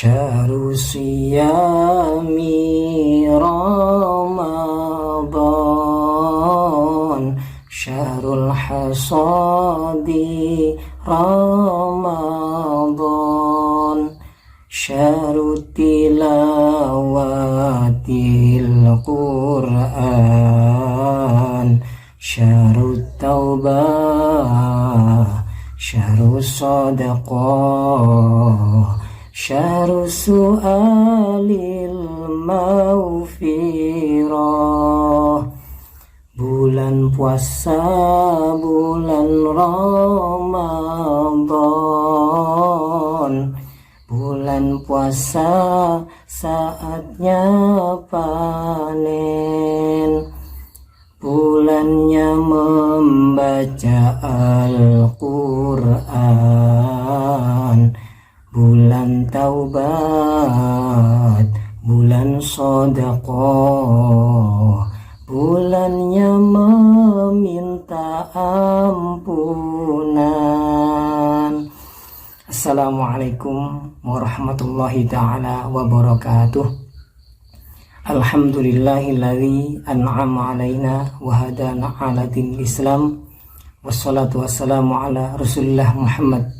Syahrul siyami Ramadan, syahrul hasadi Ramadan, syahrul tilawatil Qur'an, syahrul taubah, syahrul sadaqah, syahrul su'alil maghfirah. Bulan puasa, bulan Ramadan, bulan puasa saatnya panen, bulannya membaca Al-Quran, bulan taubat, bulan sedekah, bulannya meminta ampunan. Assalamualaikum warahmatullahi ta'ala wabarakatuh. Alhamdulillahilladzi an'ama alaina wa hadana ala dinil Islam. Wassalatu wassalamu ala Rasulillah Muhammad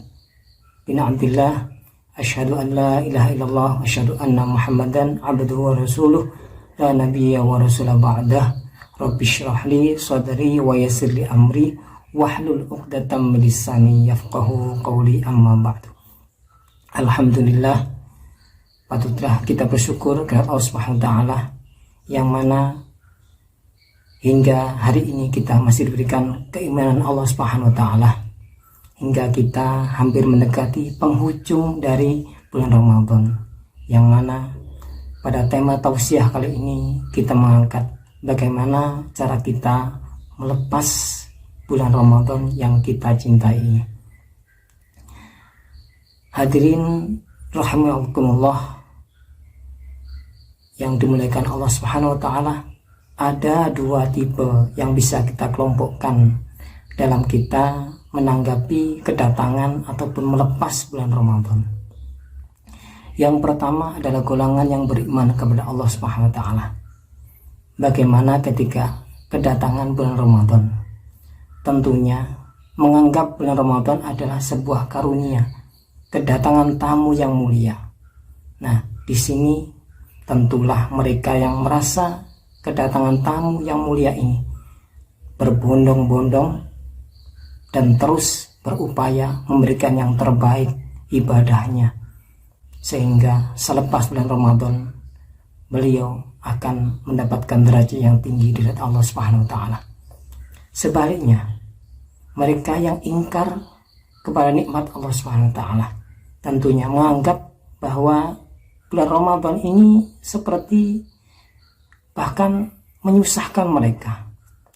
bin Abdillah. Asyhadu an la ilaha illallah wa asyhadu anna Muhammadan abduhu wa rasuluh la nabiyya wa rasula ba'dah. Rabbi syrah li sadri wa yassir li amri wahlul 'uqdatam min lisani yafqahu qawli, amma ba'du. Alhamdulillah, patutlah kita bersyukur kepada Allah Subhanahu wa taala yang mana hingga hari ini kita masih diberikan keimanan Allah Subhanahu wa taala hingga kita hampir mendekati penghujung dari bulan Ramadan, yang mana pada tema tausiah kali ini kita mengangkat bagaimana cara kita melepas bulan Ramadan yang kita cintai. Hadirin rahimakumullah yang dimuliakan Allah Subhanahu wa taala, ada dua tipe yang bisa kita kelompokkan dalam kita menanggapi kedatangan ataupun melepas bulan Ramadan. Yang pertama adalah golongan yang beriman kepada Allah Subhanahu wa taala. Bagaimana ketika kedatangan bulan Ramadan? Tentunya menganggap bulan Ramadan adalah sebuah karunia, kedatangan tamu yang mulia. Nah, di sini tentulah mereka yang merasa kedatangan tamu yang mulia ini berbondong-bondong dan terus berupaya memberikan yang terbaik ibadahnya, sehingga selepas bulan Ramadan beliau akan mendapatkan derajat yang tinggi dari Allah Subhanahu wa taala. Sebaliknya, mereka yang ingkar kepada nikmat Allah Subhanahu wa taala tentunya menganggap bahwa bulan Ramadan ini seperti bahkan menyusahkan mereka,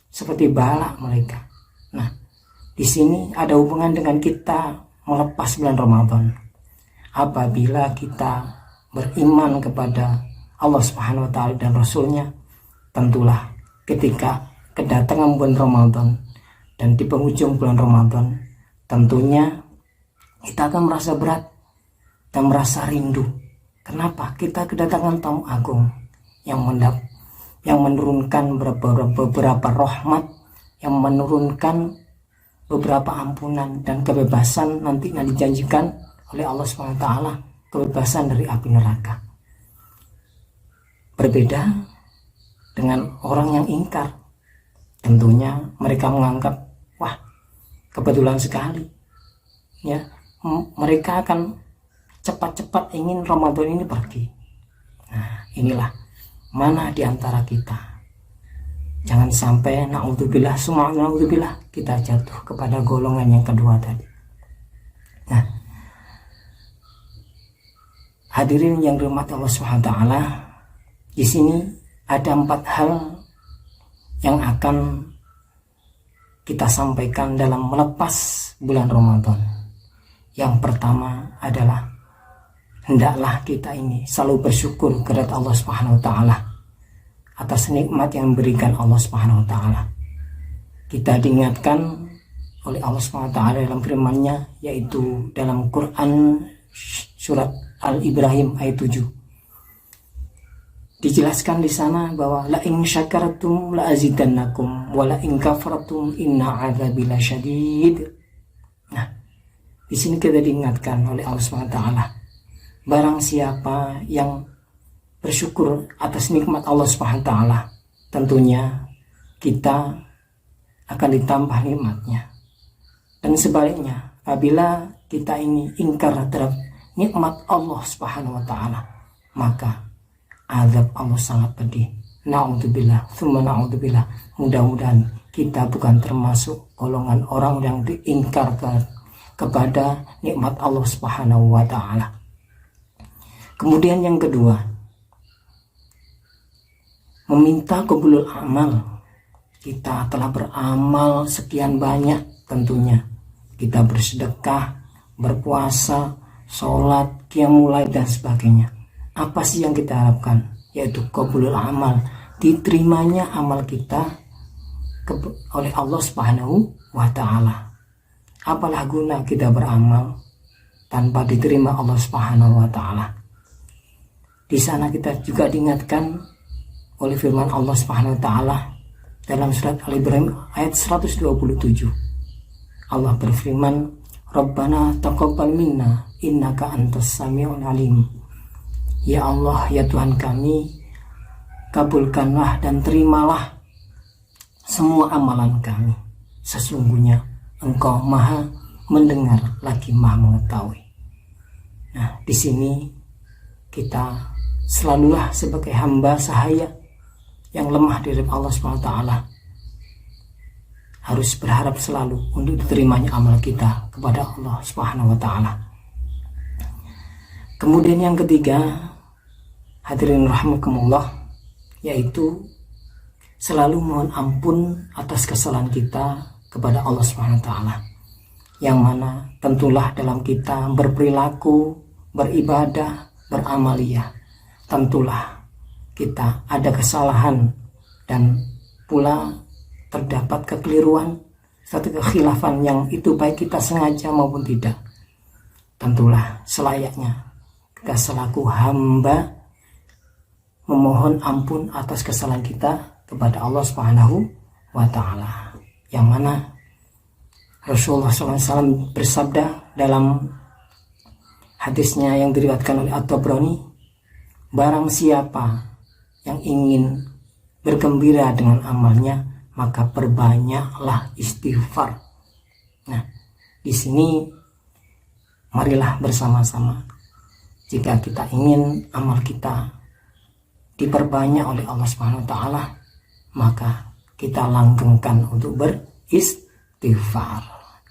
seperti bala mereka. Nah, di sini ada hubungan dengan kita melepas bulan Ramadan. Apabila kita beriman kepada Allah Subhanahu wa taala dan Rasulnya, tentulah ketika kedatangan bulan Ramadan dan di penghujung bulan Ramadan, tentunya kita akan merasa berat dan merasa rindu. Kenapa? Kita kedatangan tamu agung yang menurunkan beberapa rahmat, yang menurunkan beberapa ampunan dan kebebasan nantinya dijanjikan oleh Allah Subhanahu wa taala, kebebasan dari api neraka. Berbeda dengan orang yang ingkar. Tentunya mereka menganggap, wah, kebetulan sekali ya, mereka akan cepat-cepat ingin Ramadan ini pergi. Nah, inilah mana di antara kita, jangan sampai na'udzubillah summa na'udzubillah kita jatuh kepada golongan yang kedua tadi. Nah, hadirin yang dirahmati Allah Subhanahu wa taala, di sini ada 4 hal yang akan kita sampaikan dalam melepas bulan Ramadan. Yang pertama adalah hendaklah kita ini selalu bersyukur kepada Allah Subhanahu wa taala atas nikmat yang diberikan Allah Subhanahu wa taala. Kita diingatkan oleh Allah Subhanahu wa taala dalam firman-Nya, yaitu dalam Quran surat Al-Ibrahim ayat 7. Dijelaskan di sana bahwa la in syakartum la azidannakum wa la in kafartum inna adzabi lasyadid. Nah, di sini kita diingatkan oleh Allah SWT, barang siapa yang bersyukur atas nikmat Allah SWT, tentunya kita akan ditambah nikmatnya. Dan sebaliknya, apabila kita ini ingkar terhadap nikmat Allah Subhanahu wa taala, maka azab Allah sangat pedih. Na'udzubillah, tsumma na'udzubillah. Mudah-mudahan kita bukan termasuk golongan orang yang diingkar kepada nikmat Allah Subhanahu wa taala. Kemudian yang kedua, meminta qabulul amal. Kita telah beramal sekian banyak, tentunya kita bersedekah, berpuasa, sholat, qiyamul lail dan sebagainya. Apa sih yang kita harapkan? Yaitu qabulul amal, diterimanya amal kita oleh Allah Subhanahu wa taala. Apalah guna kita beramal tanpa diterima Allah Subhanahu wa taala? Di sana kita juga diingatkan oleh firman Allah Subhanahu wa taala dalam surat Al-Ibrahim ayat 127. Allah berfirman, Rabbana taqabbal minna innaka antas sami'ul alim. Ya Allah, ya Tuhan kami, kabulkanlah dan terimalah semua amalan kami. Sesungguhnya Engkau Maha mendengar lagi Maha mengetahui. Nah, di sini kita selalulah sebagai hamba sahaya yang lemah di hadapan Allah SWT harus berharap selalu untuk diterimanya amal kita kepada Allah Subhanahu wa taala. Kemudian yang ketiga, hadirin rahimakumullah, yaitu selalu mohon ampun atas kesalahan kita kepada Allah Subhanahu wa taala. Yang mana tentulah dalam kita berperilaku, beribadah, beramaliyah, tentulah kita ada kesalahan dan pula terdapat kekeliruan, satu kekhilafan yang itu baik kita sengaja maupun tidak. Tentulah selayaknya kita selaku hamba memohon ampun atas kesalahan kita kepada Allah Subhanahu wa taala. Yang mana Rasulullah SAW bersabda dalam hadisnya yang diriwayatkan oleh At-Tabrani, barang siapa yang ingin bergembira dengan amalnya, maka perbanyaklah istighfar. Nah, di sini marilah bersama-sama, jika kita ingin amal kita diperbanyak oleh Allah Subhanahu wa taala, maka kita langgengkan untuk beristighfar,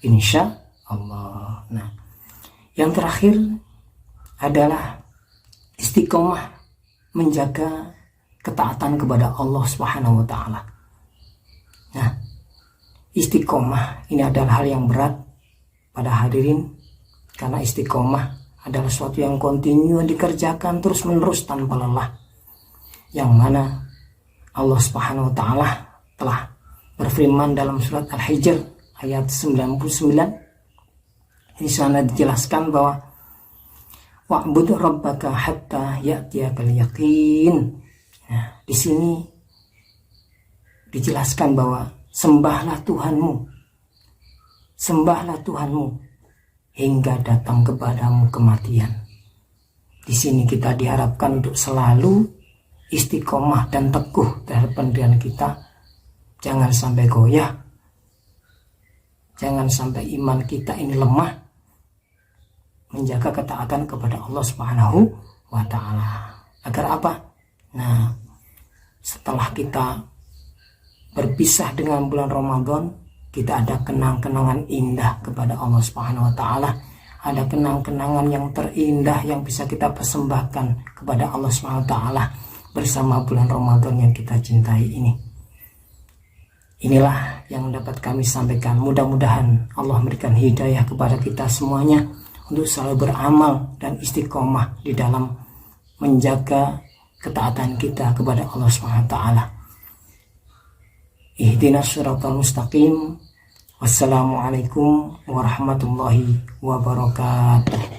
insya Allah. Nah, yang terakhir adalah istiqomah menjaga ketaatan kepada Allah Subhanahu wa taala. Nah, istiqomah ini adalah hal yang berat pada hadirin, karena istiqomah adalah sesuatu yang kontinu dikerjakan terus menerus tanpa lelah, yang mana Allah Subhanahu wa taala telah berfirman dalam surat Al-Hijr ayat 99. Di sana dijelaskan bahwa wa'bud rabbaka hatta ya'tiyakal yaqin. Nah, di sini dijelaskan bahwa sembahlah Tuhanmu hingga datang kepadamu kematian. Di sini kita diharapkan untuk selalu istiqomah dan teguh terhadap pendirian kita. Jangan sampai goyah, jangan sampai iman kita ini lemah, menjaga ketaatan kepada Allah Subhanahu wa taala. Agar apa? Nah, setelah kita berpisah dengan bulan Ramadan, kita ada kenang-kenangan indah kepada Allah Subhanahu wa taala. Ada kenang-kenangan yang terindah yang bisa kita persembahkan kepada Allah Subhanahu wa taala bersama bulan Ramadan yang kita cintai ini. Inilah yang dapat kami sampaikan. Mudah-mudahan Allah memberikan hidayah kepada kita semuanya untuk selalu beramal dan istiqomah di dalam menjaga ketaatan kita kepada Allah Subhanahu wa taala. Ihdinas siratal mustaqim. Wassalamualaikum warahmatullahi wabarakatuh.